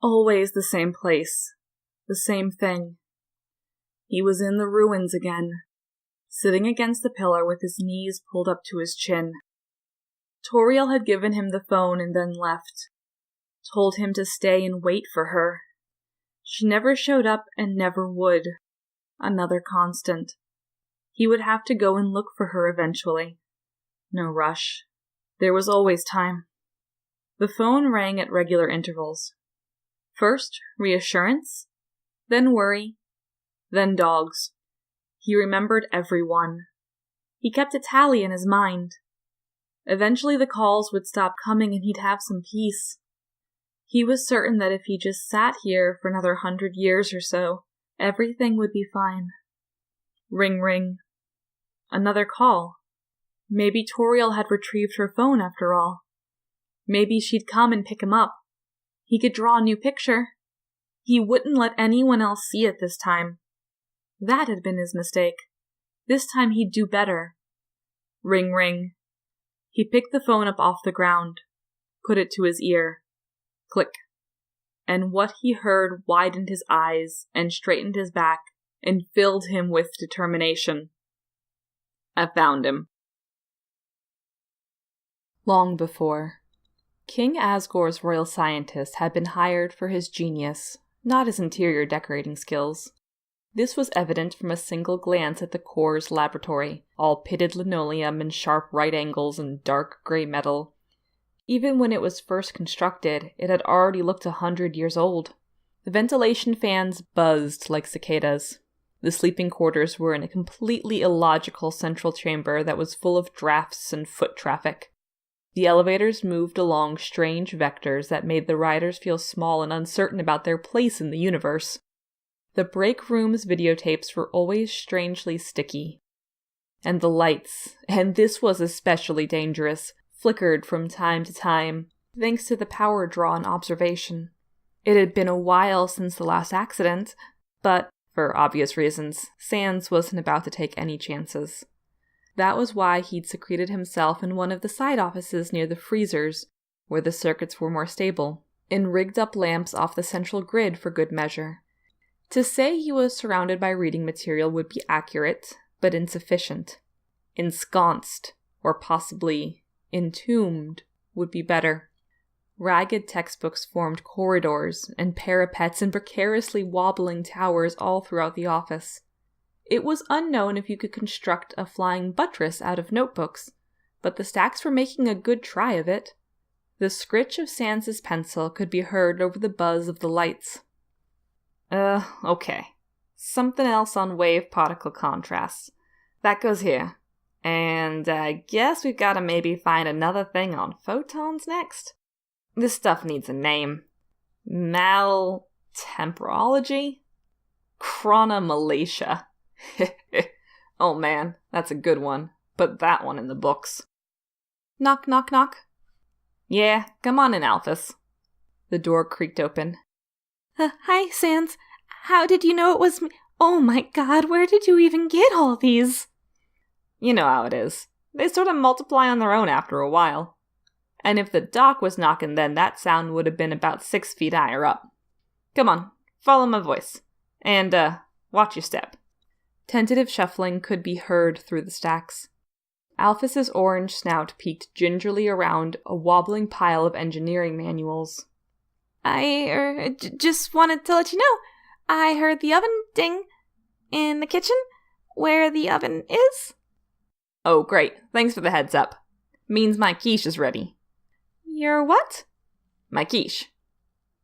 Always the same place. The same thing. He was in the ruins again, sitting against the pillar with his knees pulled up to his chin. Toriel had given him the phone and then left. Told him to stay and wait for her. She never showed up and never would. Another constant. He would have to go and look for her eventually. No rush. There was always time. The phone rang at regular intervals. First, reassurance, then worry, then dogs. He remembered every one. He kept a tally in his mind. Eventually the calls would stop coming and he'd have some peace. He was certain that if he just sat here for another 100 years or so, everything would be fine. Ring, ring. Another call. Maybe Toriel had retrieved her phone after all. Maybe she'd come and pick him up. He could draw a new picture. He wouldn't let anyone else see it this time. That had been his mistake. This time he'd do better. Ring, ring. He picked the phone up off the ground, put it to his ear. Click. And what he heard widened his eyes and straightened his back and filled him with determination. I found him. Long before, King Asgore's royal scientist had been hired for his genius, not his interior decorating skills. This was evident from a single glance at the Cour's laboratory, all pitted linoleum and sharp right angles and dark gray metal. Even when it was first constructed, it had already looked 100 years old. The ventilation fans buzzed like cicadas. The sleeping quarters were in a completely illogical central chamber that was full of drafts and foot traffic. The elevators moved along strange vectors that made the riders feel small and uncertain about their place in the universe. The break room's videotapes were always strangely sticky. And the lights, and this was especially dangerous, flickered from time to time, thanks to the power draw and observation. It had been a while since the last accident, but, for obvious reasons, Sans wasn't about to take any chances. That was why he'd secreted himself in one of the side offices near the freezers, where the circuits were more stable, and rigged up lamps off the central grid for good measure. To say he was surrounded by reading material would be accurate, but insufficient. Ensconced, or possibly entombed, would be better. Ragged textbooks formed corridors and parapets and precariously wobbling towers all throughout the office. It was unknown if you could construct a flying buttress out of notebooks, but the stacks were making a good try of it. The scritch of Sans's pencil could be heard over the buzz of the lights. Okay. Something else on wave-particle contrasts. That goes here. And I guess we've got to maybe find another thing on photons next? This stuff needs a name. Maltemporology? Chronomalacia. Oh man, that's a good one. Put that one in the books. Knock, knock, knock. Yeah, come on in, Alphys. The door creaked open. Hi, Sans. How did you know it was me? Oh my god, where did you even get all these? You know how it is. They sort of multiply on their own after a while. And if the doc was knocking, then that sound would have been about 6 feet higher up. Come on, follow my voice. And, watch your step. Tentative shuffling could be heard through the stacks. Alphys's orange snout peeked gingerly around a wobbling pile of engineering manuals. I just wanted to let you know, I heard the oven ding in the kitchen, where the oven is. Oh, great. Thanks for the heads up. Means my quiche is ready. Your what? My quiche.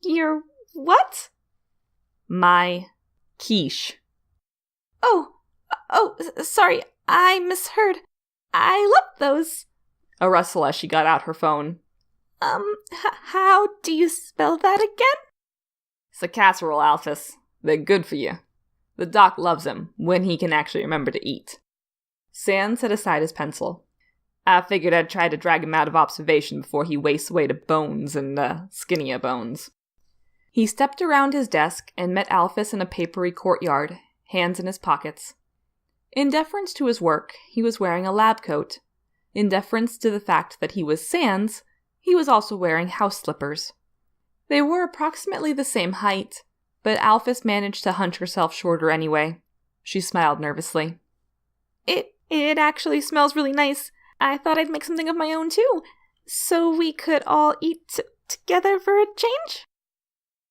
Your what? My quiche. Oh, sorry, I misheard. I love those. A rustle as she got out her phone. How do you spell that again? It's a casserole, Alphys. They're good for you. The doc loves them, when he can actually remember to eat. Sans set aside his pencil. I figured I'd try to drag him out of observation before he wastes away to bones and, skinnier bones. He stepped around his desk and met Alphys in a papery courtyard, hands in his pockets. In deference to his work, he was wearing a lab coat. In deference to the fact that he was Sans, he was also wearing house slippers. They were approximately the same height, but Alphys managed to hunch herself shorter anyway. She smiled nervously. It actually smells really nice. I thought I'd make something of my own too, so we could all eat together for a change.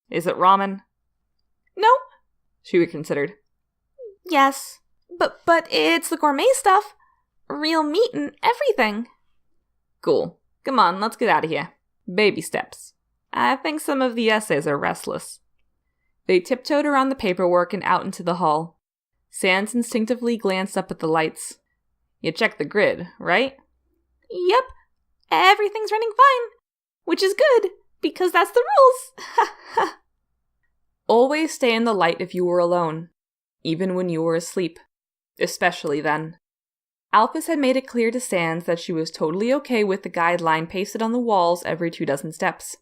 Is it ramen? No. She reconsidered. Yes, but it's the gourmet stuff. Real meat and everything. Cool. Come on, let's get out of here. Baby steps. I think some of the essays are restless. They tiptoed around the paperwork and out into the hall. Sans instinctively glanced up at the lights. You checked the grid, right? Yep. Everything's running fine. Which is good, because that's the rules. Always stay in the light if you were alone, even when you were asleep. Especially then. Alphys had made it clear to Sans that she was totally okay with the guideline pasted on the walls every 24 steps.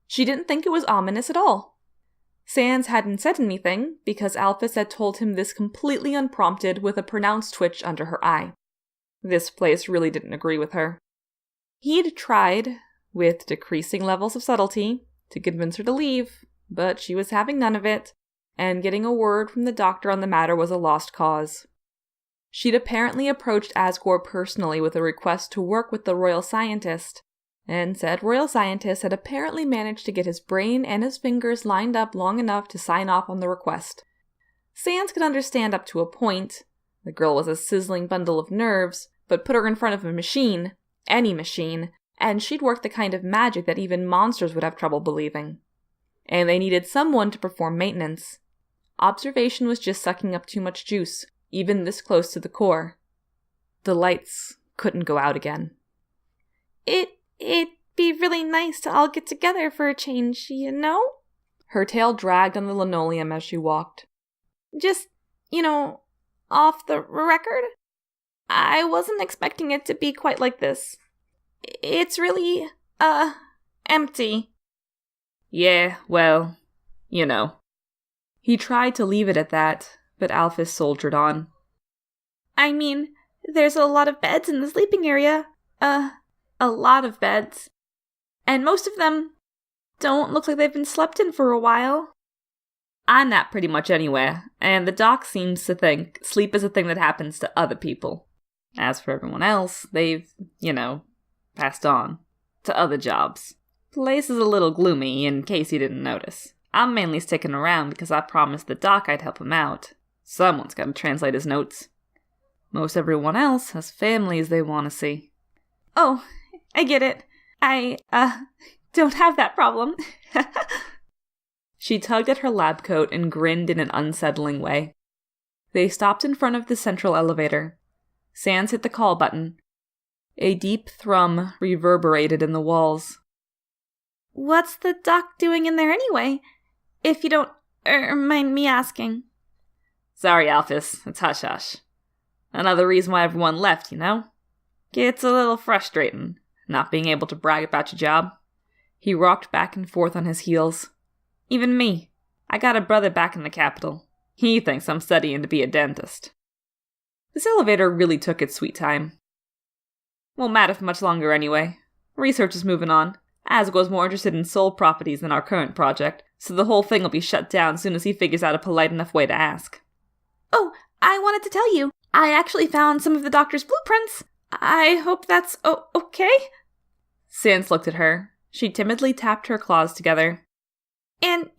She didn't think it was ominous at all. Sans hadn't said anything because Alphys had told him this completely unprompted with a pronounced twitch under her eye. This place really didn't agree with her. He'd tried, with decreasing levels of subtlety, to convince her to leave, but she was having none of it, and getting a word from the doctor on the matter was a lost cause. She'd apparently approached Asgore personally with a request to work with the royal scientist, and said royal scientist had apparently managed to get his brain and his fingers lined up long enough to sign off on the request. Sans could understand up to a point. The girl was a sizzling bundle of nerves, but put her in front of a machine, any machine, and she'd work the kind of magic that even monsters would have trouble believing. And they needed someone to perform maintenance. Observation was just sucking up too much juice, even this close to the core. The lights couldn't go out again. It'd be really nice to all get together for a change, you know? Her tail dragged on the linoleum as she walked. Just, off the record. I wasn't expecting it to be quite like this. It's really, empty. Yeah, well, He tried to leave it at that, but Alphys soldiered on. I mean, there's a lot of beds in the sleeping area. A lot of beds. And most of them don't look like they've been slept in for a while. I nap pretty much anywhere, and the doc seems to think sleep is a thing that happens to other people. As for everyone else, they've, passed on to other jobs. Place is a little gloomy, in case you didn't notice. I'm mainly sticking around because I promised the doc I'd help him out. Someone's got to translate his notes. Most everyone else has families they want to see. Oh, I get it. I, don't have that problem. She tugged at her lab coat and grinned in an unsettling way. They stopped in front of the central elevator. Sans hit the call button. A deep thrum reverberated in the walls. What's the doc doing in there anyway? If you don't mind me asking. Sorry, Alphys. It's hush-hush. Another reason why everyone left, Gets a little frustrating, not being able to brag about your job. He rocked back and forth on his heels. Even me. I got a brother back in the capital. He thinks I'm studying to be a dentist. This elevator really took its sweet time. Won't matter for much longer anyway. Research is moving on. Asgore's more interested in soul properties than our current project, so the whole thing will be shut down soon as he figures out a polite enough way to ask. Oh, I wanted to tell you. I actually found some of the doctor's blueprints. I hope that's okay? Sans looked at her. She timidly tapped her claws together. And,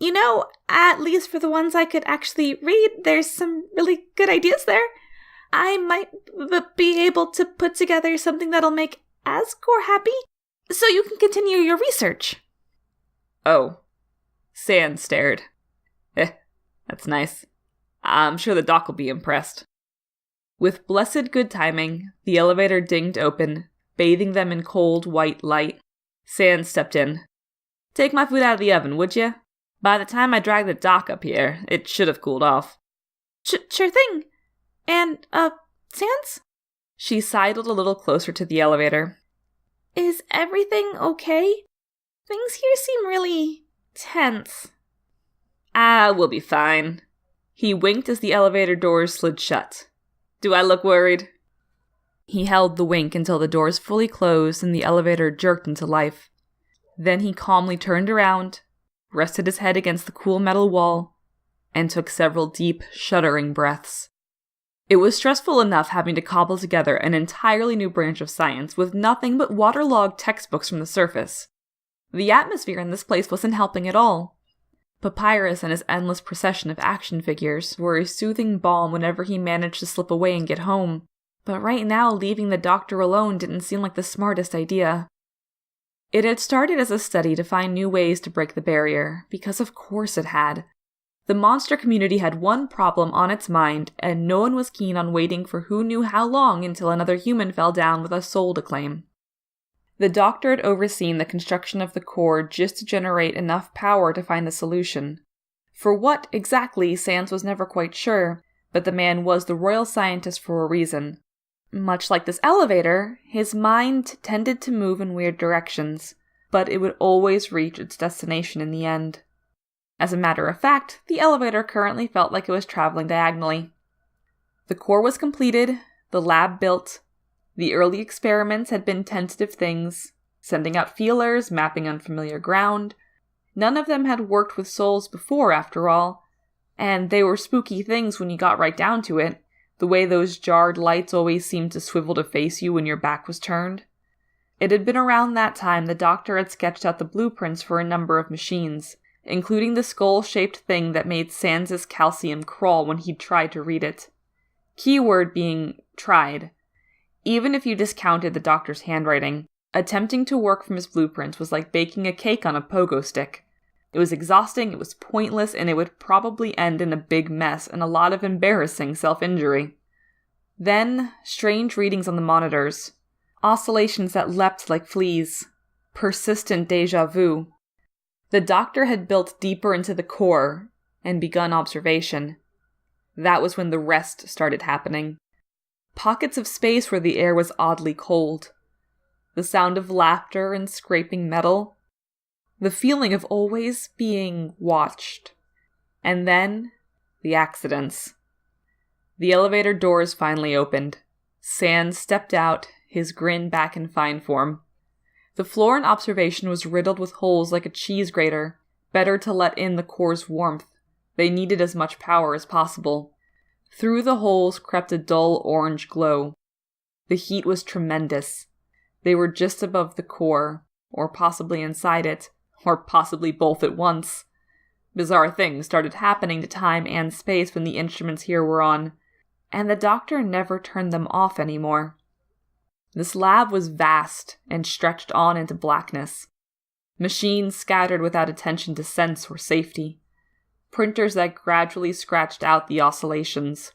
at least for the ones I could actually read, there's some really good ideas there. I might be able to put together something that'll make Asgore happy, so you can continue your research. Oh. Sans stared. That's nice. I'm sure the doc will be impressed. With blessed good timing, the elevator dinged open, bathing them in cold, white light. Sans stepped in. Take my food out of the oven, would you? By the time I dragged the doc up here, it should have cooled off. Sure thing. And, Sans? She sidled a little closer to the elevator. Is everything okay? Things here seem really tense. We'll be fine. He winked as the elevator doors slid shut. Do I look worried? He held the wink until the doors fully closed and the elevator jerked into life. Then he calmly turned around, rested his head against the cool metal wall, and took several deep, shuddering breaths. It was stressful enough having to cobble together an entirely new branch of science with nothing but waterlogged textbooks from the surface. The atmosphere in this place wasn't helping at all. Papyrus and his endless procession of action figures were a soothing balm whenever he managed to slip away and get home, but right now leaving the doctor alone didn't seem like the smartest idea. It had started as a study to find new ways to break the barrier, because of course it had. The monster community had one problem on its mind, and no one was keen on waiting for who knew how long until another human fell down with a soul to claim. The doctor had overseen the construction of the core just to generate enough power to find the solution. For what, exactly, Sans was never quite sure, but the man was the royal scientist for a reason. Much like this elevator, his mind tended to move in weird directions, but it would always reach its destination in the end. As a matter of fact, the elevator currently felt like it was traveling diagonally. The core was completed, the lab built. The early experiments had been tentative things, sending out feelers, mapping unfamiliar ground. None of them had worked with souls before, after all, and they were spooky things when you got right down to it, the way those jarred lights always seemed to swivel to face you when your back was turned. It had been around that time the doctor had sketched out the blueprints for a number of machines, including the skull-shaped thing that made Sans's calcium crawl when he'd tried to read it. Keyword being tried. Even if you discounted the doctor's handwriting, attempting to work from his blueprints was like baking a cake on a pogo stick. It was exhausting, it was pointless, and it would probably end in a big mess and a lot of embarrassing self-injury. Then, strange readings on the monitors. Oscillations that leapt like fleas. Persistent déjà vu. The doctor had built deeper into the core and begun observation. That was when the rest started happening. Pockets of space where the air was oddly cold. The sound of laughter and scraping metal. The feeling of always being watched. And then, the accidents. The elevator doors finally opened. Sans stepped out, his grin back in fine form. The floor in observation was riddled with holes like a cheese grater, better to let in the core's warmth. They needed as much power as possible. Through the holes crept a dull orange glow. The heat was tremendous. They were just above the core, or possibly inside it, or possibly both at once. Bizarre things started happening to time and space when the instruments here were on, and the doctor never turned them off anymore. This lab was vast and stretched on into blackness. Machines scattered without attention to sense or safety. Printers that gradually scratched out the oscillations.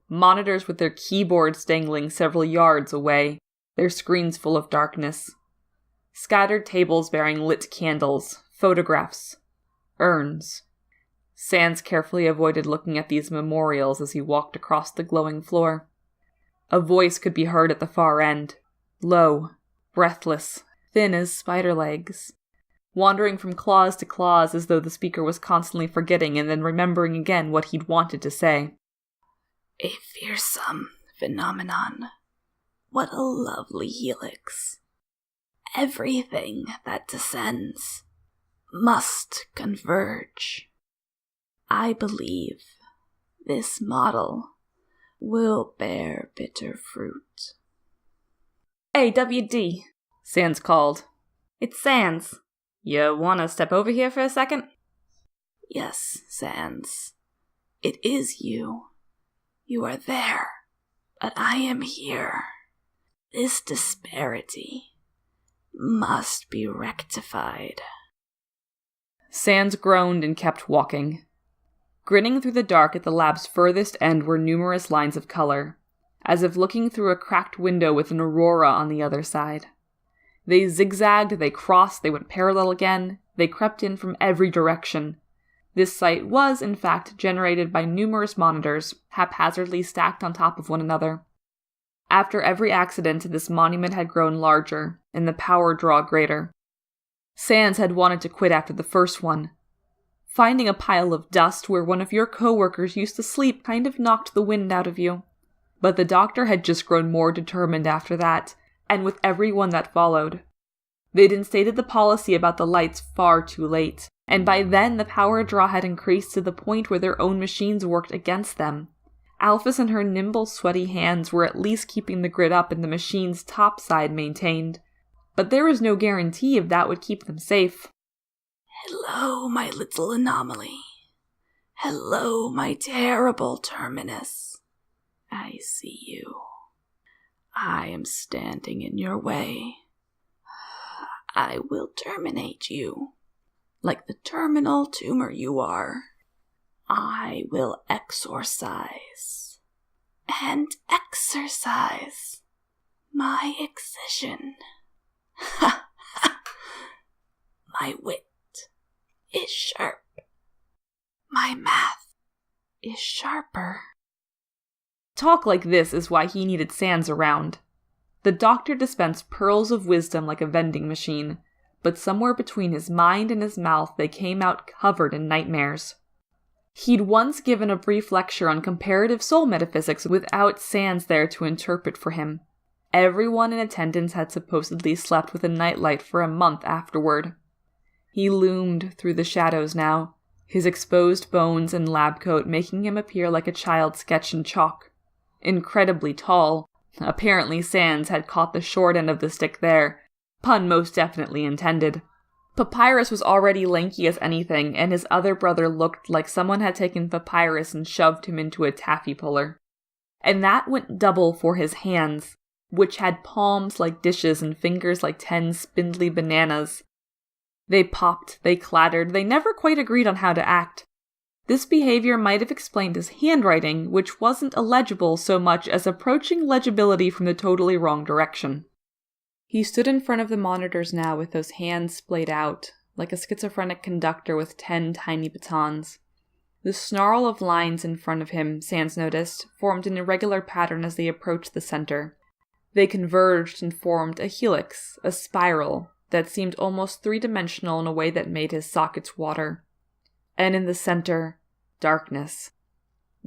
Monitors with their keyboards dangling several yards away, their screens full of darkness. Scattered tables bearing lit candles, photographs, urns. Sans carefully avoided looking at these memorials as he walked across the glowing floor. A voice could be heard at the far end, low, breathless, thin as spider legs, wandering from clause to clause as though the speaker was constantly forgetting and then remembering again what he'd wanted to say. A fearsome phenomenon. What a lovely helix. Everything that descends must converge. I believe this model will bear bitter fruit. Hey, WD, Sans called. It's Sans. You wanna step over here for a second? Yes, Sans. It is you. You are there, but I am here. This disparity must be rectified. Sans groaned and kept walking. Grinning through the dark at the lab's furthest end were numerous lines of color, as if looking through a cracked window with an aurora on the other side. They zigzagged, they crossed, they went parallel again, they crept in from every direction. This sight was, in fact, generated by numerous monitors, haphazardly stacked on top of one another. After every accident, this monument had grown larger, and the power draw greater. Sans had wanted to quit after the first one. Finding a pile of dust where one of your coworkers used to sleep kind of knocked the wind out of you. But the doctor had just grown more determined after that, and with every one that followed. They'd instated the policy about the lights far too late. And by then, the power draw had increased to the point where their own machines worked against them. Alphys and her nimble, sweaty hands were at least keeping the grid up and the machine's top side maintained. But there was no guarantee if that would keep them safe. Hello, my little anomaly. Hello, my terrible terminus. I see you. I am standing in your way. I will terminate you. Like the terminal tumor you are. I will exorcise and exercise my excision. Ha ha! My wit is sharp. My math is sharper. Talk like this is why he needed Sans around. The doctor dispensed pearls of wisdom like a vending machine, but somewhere between his mind and his mouth they came out covered in nightmares. He'd once given a brief lecture on comparative soul metaphysics without Sans there to interpret for him. Everyone in attendance had supposedly slept with a nightlight for a month afterward. He loomed through the shadows now, his exposed bones and lab coat making him appear like a child sketched in chalk. Incredibly tall. Apparently Sans had caught the short end of the stick there. Pun most definitely intended. Papyrus was already lanky as anything, and his other brother looked like someone had taken Papyrus and shoved him into a taffy puller. And that went double for his hands, which had palms like dishes and fingers like 10 spindly bananas. They popped, they clattered, they never quite agreed on how to act. This behavior might have explained his handwriting, which wasn't illegible so much as approaching legibility from the totally wrong direction. He stood in front of the monitors now with those hands splayed out, like a schizophrenic conductor with 10 tiny batons. The snarl of lines in front of him, Sans noticed, formed an irregular pattern as they approached the center. They converged and formed a helix, a spiral, that seemed almost three-dimensional in a way that made his sockets water. And in the center, darkness.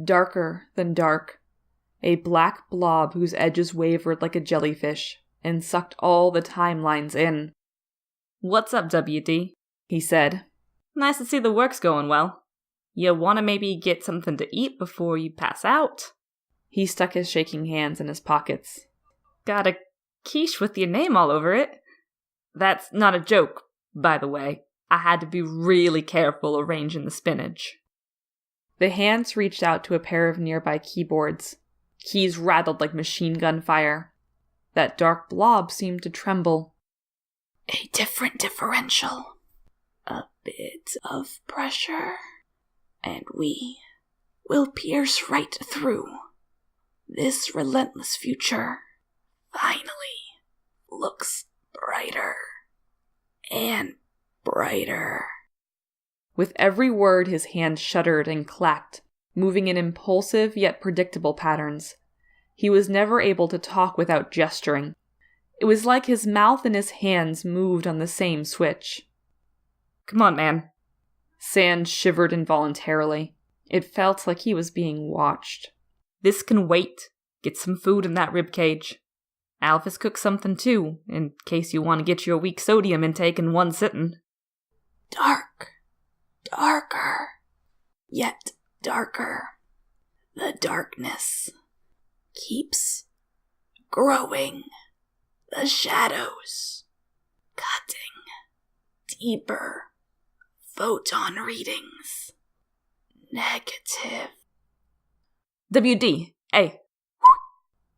Darker than dark. A black blob whose edges wavered like a jellyfish, and sucked all the timelines in. "What's up, WD?" he said. "Nice to see the work's going well. You wanna maybe get something to eat before you pass out?" He stuck his shaking hands in his pockets. "Got a quiche with your name all over it. That's not a joke, by the way. I had to be really careful arranging the spinach." The hands reached out to a pair of nearby keyboards. Keys rattled like machine gun fire. That dark blob seemed to tremble. A different differential. A bit of pressure. And we will pierce right through. This relentless future finally looks brighter and brighter. With every word, his hand shuddered and clacked, moving in impulsive yet predictable patterns. He was never able to talk without gesturing. It was like his mouth and his hands moved on the same switch. "Come on, man." Sans shivered involuntarily. It felt like he was being watched. "This can wait. Get some food in that ribcage. Alphys cooked something too, in case you want to get your weak sodium intake in one sitting." Dark. Darker. Yet darker. The darkness keeps growing. The shadows cutting deeper. Photon readings. Negative. WD, hey.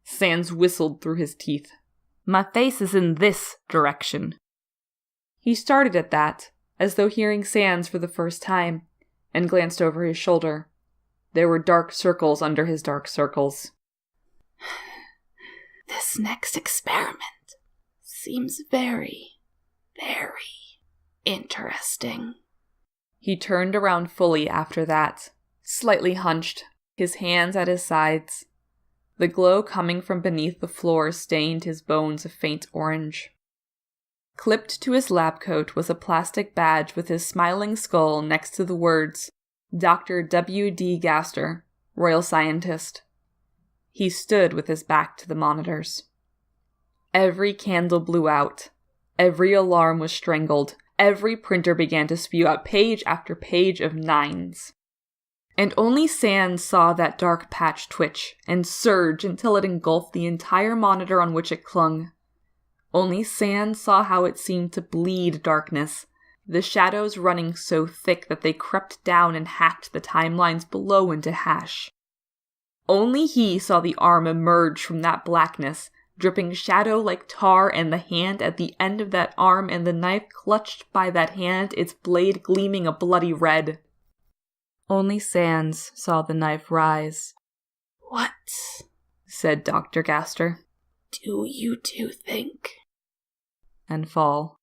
Sans whistled through his teeth. "My face is in this direction." He started at that, as though hearing Sans for the first time, and glanced over his shoulder. There were dark circles under his dark circles. This next experiment seems very, very interesting. He turned around fully after that, slightly hunched, his hands at his sides. The glow coming from beneath the floor stained his bones a faint orange. Clipped to his lab coat was a plastic badge with his smiling skull next to the words, Dr. W.D. Gaster, Royal Scientist. He stood with his back to the monitors. Every candle blew out. Every alarm was strangled, Every printer began to spew out page after page of 9s. And only Sans saw that dark patch twitch and surge until it engulfed the entire monitor on which it clung. Only Sans saw how it seemed to bleed darkness, the shadows running so thick that they crept down and hacked the timelines below into hash. Only he saw the arm emerge from that blackness, dripping shadow like tar, and the hand at the end of that arm and the knife clutched by that hand, its blade gleaming a bloody red. Only Sans saw the knife rise. "What?" said Dr. Gaster. "Do you two think?" And fall.